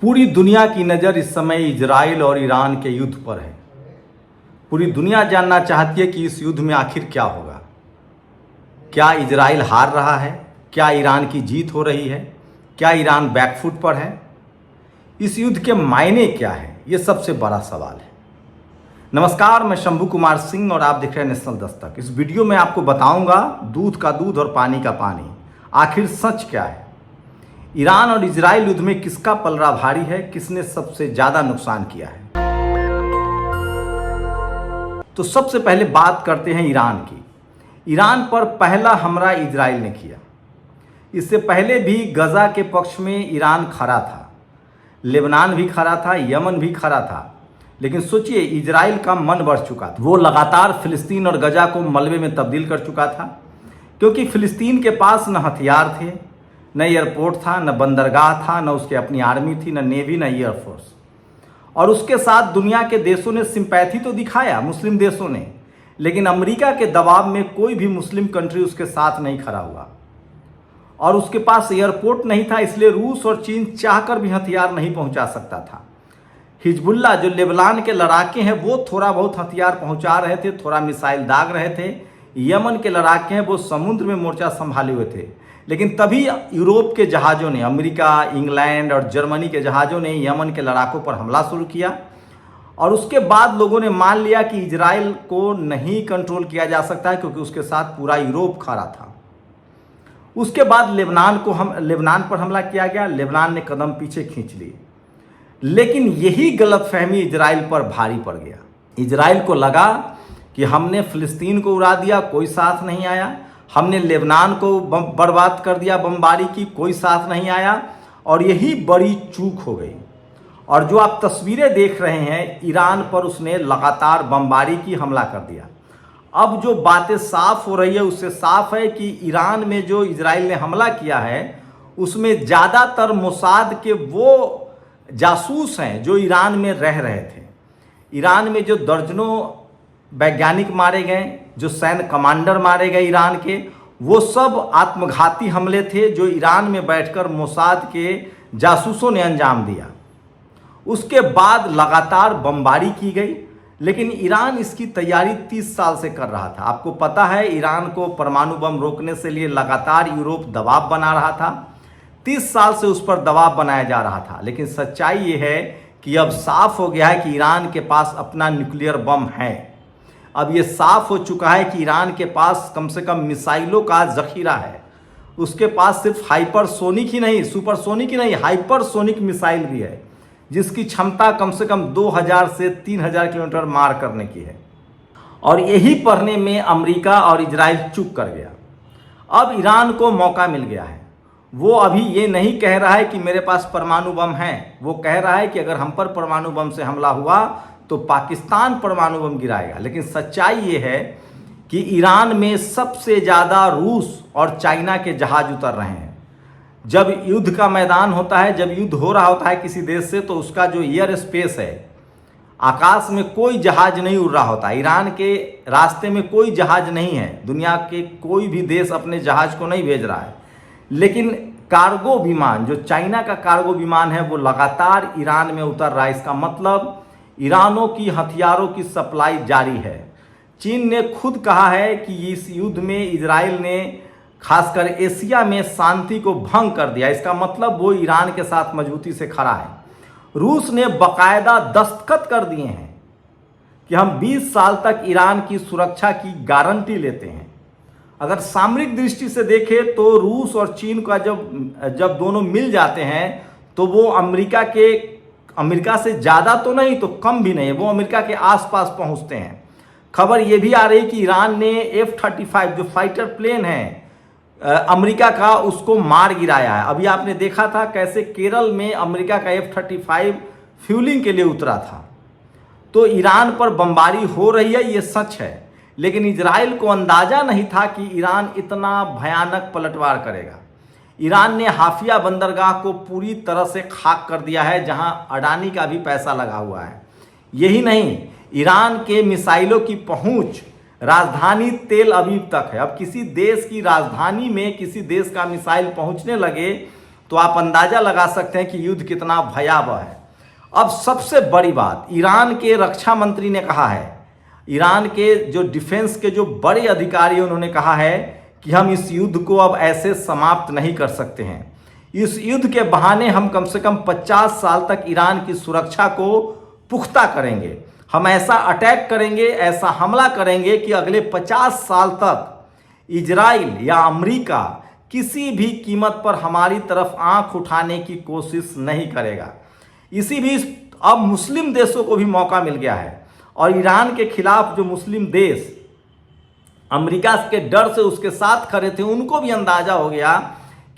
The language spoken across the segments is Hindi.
पूरी दुनिया की नज़र इस समय इजराइल और ईरान के युद्ध पर है। पूरी दुनिया जानना चाहती है कि इस युद्ध में आखिर क्या होगा। क्या इजराइल हार रहा है? क्या ईरान की जीत हो रही है? क्या ईरान बैकफुट पर है? इस युद्ध के मायने क्या है? ये सबसे बड़ा सवाल है। नमस्कार, मैं शंभू कुमार सिंह और आप देख रहे हैं नेशनल दस्तक। इस वीडियो में आपको बताऊंगा दूध का दूध और पानी का पानी, आखिर सच क्या है। ईरान और इजराइल युद्ध में किसका पलड़ा भारी है, किसने सबसे ज्यादा नुकसान किया है। तो सबसे पहले बात करते हैं ईरान की। ईरान पर पहला हमला इजराइल ने किया। इससे पहले भी गजा के पक्ष में ईरान खड़ा था, लेबनान भी खड़ा था, यमन भी खड़ा था। लेकिन सोचिए, इजराइल का मन बढ़ चुका था। वो लगातार फिलिस्तीन और गजा को मलबे में तब्दील कर चुका था, क्योंकि फिलिस्तीन के पास न हथियार थे, न एयरपोर्ट था, न बंदरगाह था, न उसकी अपनी आर्मी थी, न नेवी, न एयरफोर्स। और उसके साथ दुनिया के देशों ने सिंपैथी तो दिखाया, मुस्लिम देशों ने, लेकिन अमेरिका के दबाव में कोई भी मुस्लिम कंट्री उसके साथ नहीं खड़ा हुआ। और उसके पास एयरपोर्ट नहीं था, इसलिए रूस और चीन चाहकर भी हथियार नहीं पहुंचा सकता था। हिजबुल्ला जो लेबनान के लड़ाके हैं, वो थोड़ा बहुत हथियार पहुंचा रहे थे, थोड़ा मिसाइल दाग रहे थे। यमन के लड़ाके हैं, वो समुद्र में मोर्चा संभाले हुए थे। लेकिन तभी यूरोप के जहाज़ों ने, अमेरिका, इंग्लैंड और जर्मनी के जहाज़ों ने यमन के लड़ाकों पर हमला शुरू किया। और उसके बाद लोगों ने मान लिया कि इजराइल को नहीं कंट्रोल किया जा सकता है, क्योंकि उसके साथ पूरा यूरोप खड़ा था। उसके बाद लेबनान पर हमला किया गया। लेबनान ने कदम पीछे खींच लिए। लेकिन यही गलतफहमी इजराइल पर भारी पड़ गया। इजराइल को लगा कि हमने फिलिस्तीन को उड़ा दिया, कोई साथ नहीं आया। हमने लेबनान को बर्बाद कर दिया, बमबारी की, कोई साथ नहीं आया। और यही बड़ी चूक हो गई। और जो आप तस्वीरें देख रहे हैं, ईरान पर उसने लगातार बमबारी की, हमला कर दिया। अब जो बातें साफ हो रही है, उससे साफ है कि ईरान में जो इजराइल ने हमला किया है, उसमें ज़्यादातर मोसाद के वो जासूस हैं जो ईरान में रह रहे थे। ईरान में जो दर्जनों वैज्ञानिक मारे गए, जो सैन्य कमांडर मारे गए ईरान के, वो सब आत्मघाती हमले थे जो ईरान में बैठकर मोसाद के जासूसों ने अंजाम दिया। उसके बाद लगातार बमबारी की गई। लेकिन ईरान इसकी तैयारी 30 साल से कर रहा था। आपको पता है, ईरान को परमाणु बम रोकने से लिए लगातार यूरोप दबाव बना रहा था। 30 साल से उस पर दबाव बनाया जा रहा था। लेकिन सच्चाई ये है कि अब साफ हो गया है कि ईरान के पास अपना न्यूक्लियर बम है। अब ये साफ हो चुका है कि ईरान के पास कम से कम मिसाइलों का जखीरा है। उसके पास सिर्फ हाइपरसोनिक ही नहीं, सुपरसोनिक ही नहीं, हाइपरसोनिक मिसाइल भी है, जिसकी क्षमता कम से कम 2000 से 3000 किलोमीटर मार करने की है। और यही पढ़ने में अमेरिका और इजराइल चूक कर गया। अब ईरान को मौका मिल गया है। वो अभी ये नहीं कह रहा है कि मेरे पास परमाणु बम है। वो कह रहा है कि अगर हम पर परमाणु बम से हमला हुआ तो पाकिस्तान परमाणु बम गिराएगा। लेकिन सच्चाई ये है कि ईरान में सबसे ज़्यादा रूस और चाइना के जहाज उतर रहे हैं। जब युद्ध का मैदान होता है, जब युद्ध हो रहा होता है किसी देश से, तो उसका जो एयर स्पेस है, आकाश में कोई जहाज नहीं उड़ रहा होता। ईरान के रास्ते में कोई जहाज नहीं है। दुनिया के कोई भी देश अपने जहाज को नहीं भेज रहा है। लेकिन कार्गो विमान, जो चाइना का कार्गो विमान है, वो लगातार ईरान में उतर रहा है। इसका मतलब ईरानों की हथियारों की सप्लाई जारी है। चीन ने खुद कहा है कि इस युद्ध में इजराइल ने खासकर एशिया में शांति को भंग कर दिया। इसका मतलब वो ईरान के साथ मजबूती से खड़ा है। रूस ने बाकायदा दस्तखत कर दिए हैं कि हम 20 साल तक ईरान की सुरक्षा की गारंटी लेते हैं। अगर सामरिक दृष्टि से देखें तो रूस और चीन का जब दोनों मिल जाते हैं, तो वो अमेरिका से ज़्यादा तो नहीं तो कम भी नहीं, वो अमेरिका के आसपास पहुंचते हैं। खबर ये भी आ रही कि ईरान ने F-35 जो फाइटर प्लेन है अमेरिका का, उसको मार गिराया है। अभी आपने देखा था कैसे केरल में अमेरिका का F-35 फ्यूलिंग के लिए उतरा था। तो ईरान पर बमबारी हो रही है, ये सच है। लेकिन इजराइल को अंदाजा नहीं था कि ईरान इतना भयानक पलटवार करेगा। ईरान ने हाफिया बंदरगाह को पूरी तरह से खाक कर दिया है, जहां अडानी का भी पैसा लगा हुआ है। यही नहीं, ईरान के मिसाइलों की पहुंच राजधानी तेल अवीव तक है। अब किसी देश की राजधानी में किसी देश का मिसाइल पहुंचने लगे तो आप अंदाज़ा लगा सकते हैं कि युद्ध कितना भयावह है। अब सबसे बड़ी बात, ईरान के रक्षा मंत्री ने कहा है, ईरान के जो डिफेंस के जो बड़े अधिकारी उन्होंने कहा है कि हम इस युद्ध को अब ऐसे समाप्त नहीं कर सकते हैं। इस युद्ध के बहाने हम कम से कम 50 साल तक ईरान की सुरक्षा को पुख्ता करेंगे। हम ऐसा अटैक करेंगे, ऐसा हमला करेंगे कि अगले 50 साल तक इजराइल या अमेरिका किसी भी कीमत पर हमारी तरफ आंख उठाने की कोशिश नहीं करेगा। इसी भी अब मुस्लिम देशों को भी मौका मिल गया है और ईरान के खिलाफ जो मुस्लिम देश अमेरिका के डर से उसके साथ खड़े थे, उनको भी अंदाजा हो गया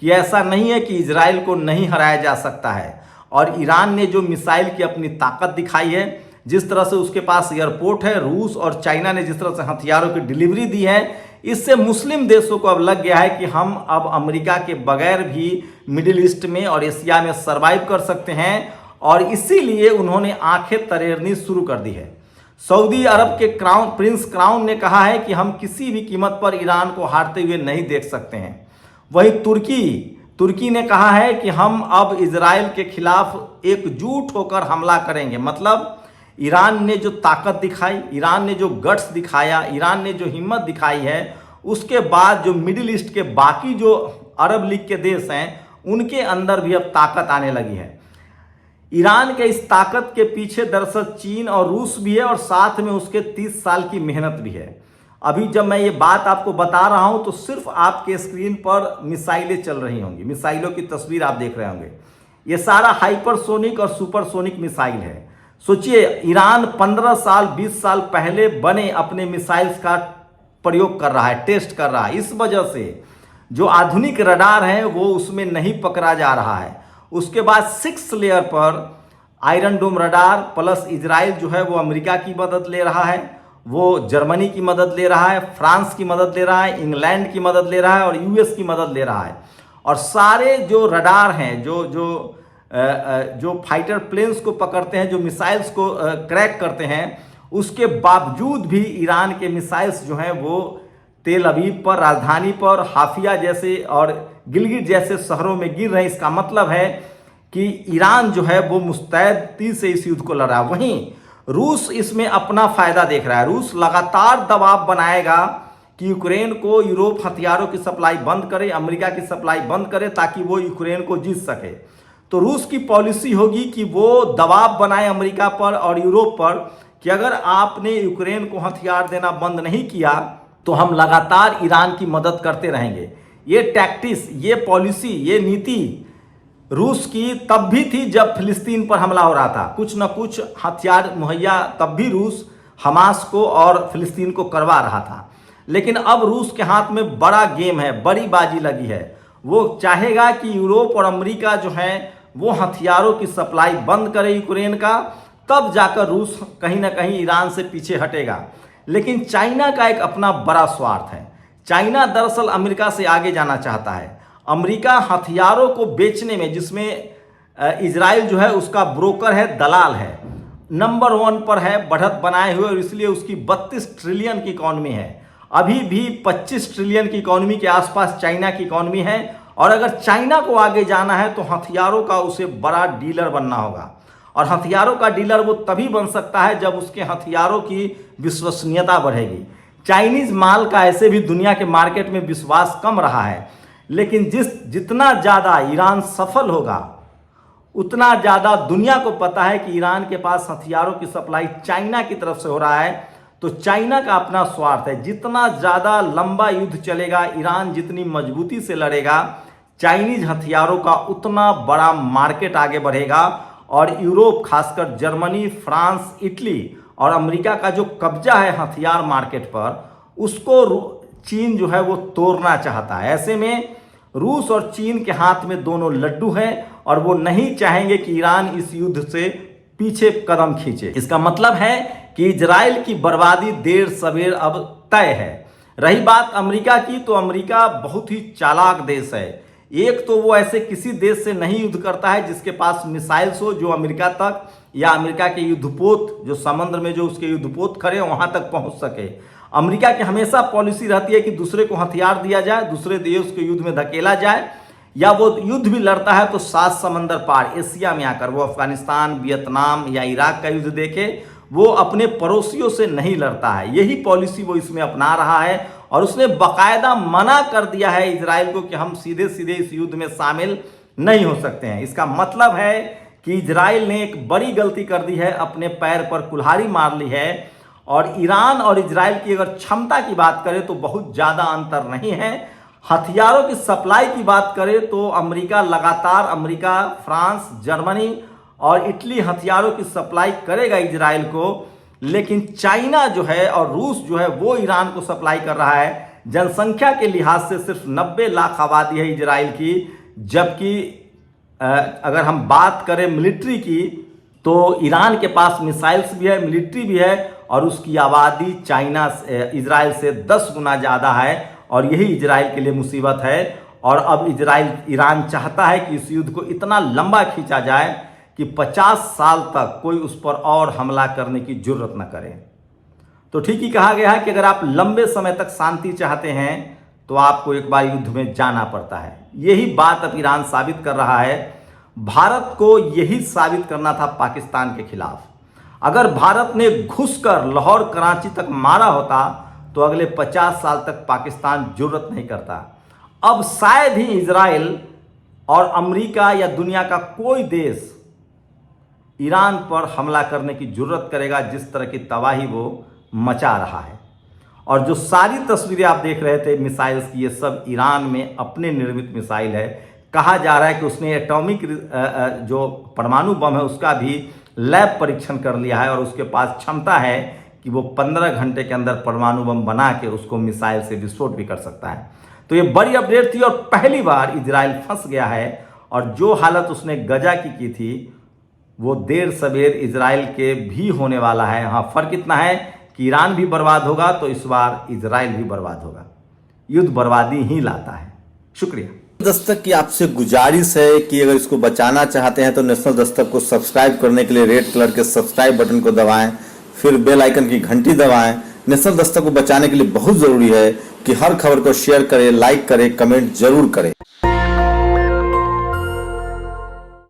कि ऐसा नहीं है कि इजराइल को नहीं हराया जा सकता है। और ईरान ने जो मिसाइल की अपनी ताकत दिखाई है, जिस तरह से उसके पास एयरपोर्ट है, रूस और चाइना ने जिस तरह से हथियारों की डिलीवरी दी है, इससे मुस्लिम देशों को अब लग गया है कि हम अब अमेरिका के बगैर भी मिडिल ईस्ट में और एशिया में सर्वाइव कर सकते हैं। और इसीलिए उन्होंने आंखें तरेरनी शुरू कर दी है। सऊदी अरब के प्रिंस क्राउन ने कहा है कि हम किसी भी कीमत पर ईरान को हारते हुए नहीं देख सकते हैं। वहीं तुर्की ने कहा है कि हम अब इजराइल के खिलाफ एकजुट होकर हमला करेंगे। मतलब ईरान ने जो ताकत दिखाई, ईरान ने जो गट्स दिखाया, ईरान ने जो हिम्मत दिखाई है, उसके बाद जो मिडिल ईस्ट के बाकी जो अरब लीग के देश हैं, उनके अंदर भी अब ताकत आने लगी है। ईरान के इस ताकत के पीछे दरअसल चीन और रूस भी है और साथ में उसके 30 साल की मेहनत भी है। अभी जब मैं ये बात आपको बता रहा हूं तो सिर्फ आपके स्क्रीन पर मिसाइलें चल रही होंगी, मिसाइलों की तस्वीर आप देख रहे होंगे। ये सारा हाइपरसोनिक और सुपरसोनिक मिसाइल है। सोचिए, ईरान 15 साल 20 साल पहले बने अपने मिसाइल्स का प्रयोग कर रहा है, टेस्ट कर रहा है। इस वजह से जो आधुनिक रडार है वो उसमें नहीं पकड़ा जा रहा है। उसके बाद 6 लेयर पर आयरन डोम रडार प्लस इजराइल जो है वो अमेरिका की मदद ले रहा है, वो जर्मनी की मदद ले रहा है, फ्रांस की मदद ले रहा है, इंग्लैंड की मदद ले रहा है और यूएस की मदद ले रहा है। और सारे जो रडार हैं, जो फाइटर प्लेन्स को पकड़ते हैं, जो मिसाइल्स को क्रैक करते हैं, उसके बावजूद भी ईरान के मिसाइल्स जो हैं वो तेल अवीव पर, राजधानी पर, हाफिया जैसे और गिलगिट जैसे शहरों में गिर रहे हैं। इसका मतलब है कि ईरान जो है वो मुस्तैदी से इस युद्ध को लड़ा। वहीं रूस इसमें अपना फायदा देख रहा है। रूस लगातार दबाव बनाएगा कि यूक्रेन को यूरोप हथियारों की सप्लाई बंद करे, अमेरिका की सप्लाई बंद करे, ताकि वो यूक्रेन को जीत सके। तो रूस की पॉलिसी होगी कि वो दबाव बनाए अमेरिका पर और यूरोप पर कि अगर आपने यूक्रेन को हथियार देना बंद नहीं किया तो हम लगातार ईरान की मदद करते रहेंगे। ये टैक्टिस, ये पॉलिसी, ये नीति रूस की तब भी थी जब फिलिस्तीन पर हमला हो रहा था। कुछ न कुछ हथियार मुहैया तब भी रूस हमास को और फिलिस्तीन को करवा रहा था। लेकिन अब रूस के हाथ में बड़ा गेम है, बड़ी बाजी लगी है। वो चाहेगा कि यूरोप और अमेरिका जो है वो हथियारों की सप्लाई बंद करे यूक्रेन का, तब जाकर रूस कहीं ना कहीं ईरान से पीछे हटेगा। लेकिन चाइना का एक अपना बड़ा स्वार्थ है। चाइना दरअसल अमेरिका से आगे जाना चाहता है। अमेरिका हथियारों को बेचने में, जिसमें इजराइल जो है उसका ब्रोकर है, दलाल है, नंबर 1 पर है बढ़त बनाए हुए, और इसलिए उसकी 32 ट्रिलियन की इकॉनमी है। अभी भी 25 ट्रिलियन की इकॉनमी के आसपास चाइना की इकॉनमी है। और अगर चाइना को आगे जाना है तो हथियारों का उसे बड़ा डीलर बनना होगा। और हथियारों का डीलर वो तभी बन सकता है जब उसके हथियारों की विश्वसनीयता बढ़ेगी। चाइनीज माल का ऐसे भी दुनिया के मार्केट में विश्वास कम रहा है, लेकिन जितना ज़्यादा ईरान सफल होगा उतना ज़्यादा दुनिया को पता है कि ईरान के पास हथियारों की सप्लाई चाइना की तरफ से हो रहा है। तो चाइना का अपना स्वार्थ है। जितना ज़्यादा लंबा युद्ध चलेगा, ईरान जितनी मजबूती से लड़ेगा, चाइनीज हथियारों का उतना बड़ा मार्केट आगे बढ़ेगा। और यूरोप, खासकर जर्मनी, फ्रांस, इटली और अमेरिका का जो कब्जा है हथियार मार्केट पर, उसको चीन जो है वो तोड़ना चाहता है। ऐसे में रूस और चीन के हाथ में दोनों लड्डू हैं और वो नहीं चाहेंगे कि ईरान इस युद्ध से पीछे कदम खींचे। इसका मतलब है कि इजराइल की बर्बादी देर सवेर अब तय है। रही बात अमेरिका की, तो अमेरिका बहुत ही चालाक देश है। एक तो वो ऐसे किसी देश से नहीं युद्ध करता है जिसके पास मिसाइल्स हो जो अमेरिका तक, या अमेरिका के युद्धपोत जो समुद्र में जो उसके युद्धपोत खड़े वहां तक पहुंच सके। अमेरिका की हमेशा पॉलिसी रहती है कि दूसरे को हथियार दिया जाए, दूसरे देश को युद्ध में धकेला जाए। या वो युद्ध भी लड़ता है तो 7 समंदर पार एशिया में आकर, वो अफगानिस्तान, वियतनाम या इराक का युद्ध देखे, वो अपने पड़ोसियों से नहीं लड़ता है। यही पॉलिसी वो इसमें अपना रहा है और उसने बाकायदा मना कर दिया है इजराइल को कि हम सीधे सीधे इस युद्ध में शामिल नहीं हो सकते हैं। इसका मतलब है कि इजराइल ने एक बड़ी गलती कर दी है, अपने पैर पर कुल्हाड़ी मार ली है। और ईरान और इजराइल की अगर क्षमता की बात करें तो बहुत ज़्यादा अंतर नहीं है। हथियारों की सप्लाई की बात करें तो अमेरिका लगातार, अमेरिका, फ्रांस, जर्मनी और इटली हथियारों की सप्लाई करेगा इजराइल को, लेकिन चाइना जो है और रूस जो है वो ईरान को सप्लाई कर रहा है। जनसंख्या के लिहाज से सिर्फ 90 लाख आबादी है इजराइल की, जबकि अगर हम बात करें मिलिट्री की तो ईरान के पास मिसाइल्स भी है, मिलिट्री भी है और उसकी आबादी चाइना इजराइल से 10 गुना ज़्यादा है और यही इजराइल के लिए मुसीबत है। और अब ईरान चाहता है कि इस युद्ध को इतना लंबा खींचा जाए कि 50 साल तक कोई उस पर और हमला करने की जरूरत न करे। तो ठीक ही कहा गया है कि अगर आप लंबे समय तक शांति चाहते हैं तो आपको एक बार युद्ध में जाना पड़ता है। यही बात अब ईरान साबित कर रहा है। भारत को यही साबित करना था पाकिस्तान के खिलाफ। अगर भारत ने घुसकर लाहौर कराची तक मारा होता तो अगले 50 साल तक पाकिस्तान जरूरत नहीं करता। अब शायद ही इजराइल और अमेरिका या दुनिया का कोई देश ईरान पर हमला करने की जरूरत करेगा, जिस तरह की तबाही वो मचा रहा है। और जो सारी तस्वीरें आप देख रहे थे मिसाइल्स की, ये सब ईरान में अपने निर्मित मिसाइल है। कहा जा रहा है कि उसने एटॉमिक जो परमाणु बम है उसका भी लैब परीक्षण कर लिया है और उसके पास क्षमता है कि वो 15 घंटे के अंदर परमाणु बम बना के उसको मिसाइल से विस्फोट भी कर सकता है। तो ये बड़ी अपडेट थी और पहली बार इजराइल फंस गया है। और जो हालत उसने गजा की थी वो देर सवेर इजराइल के भी होने वाला है। हाँ, फर्क इतना है कि ईरान भी बर्बाद होगा तो इस बार इजराइल भी बर्बाद होगा। युद्ध बर्बादी ही लाता है। शुक्रिया। दस्तक की आपसे गुजारिश है कि अगर इसको बचाना चाहते हैं तो नेशनल दस्तक को सब्सक्राइब करने के लिए रेड कलर के सब्सक्राइब बटन को दबाएं, फिर बेल आइकन की घंटी दबाएं। नेशनल दस्तक को बचाने के लिए बहुत जरूरी है कि हर खबर को शेयर करें, लाइक करें, कमेंट जरूर करें।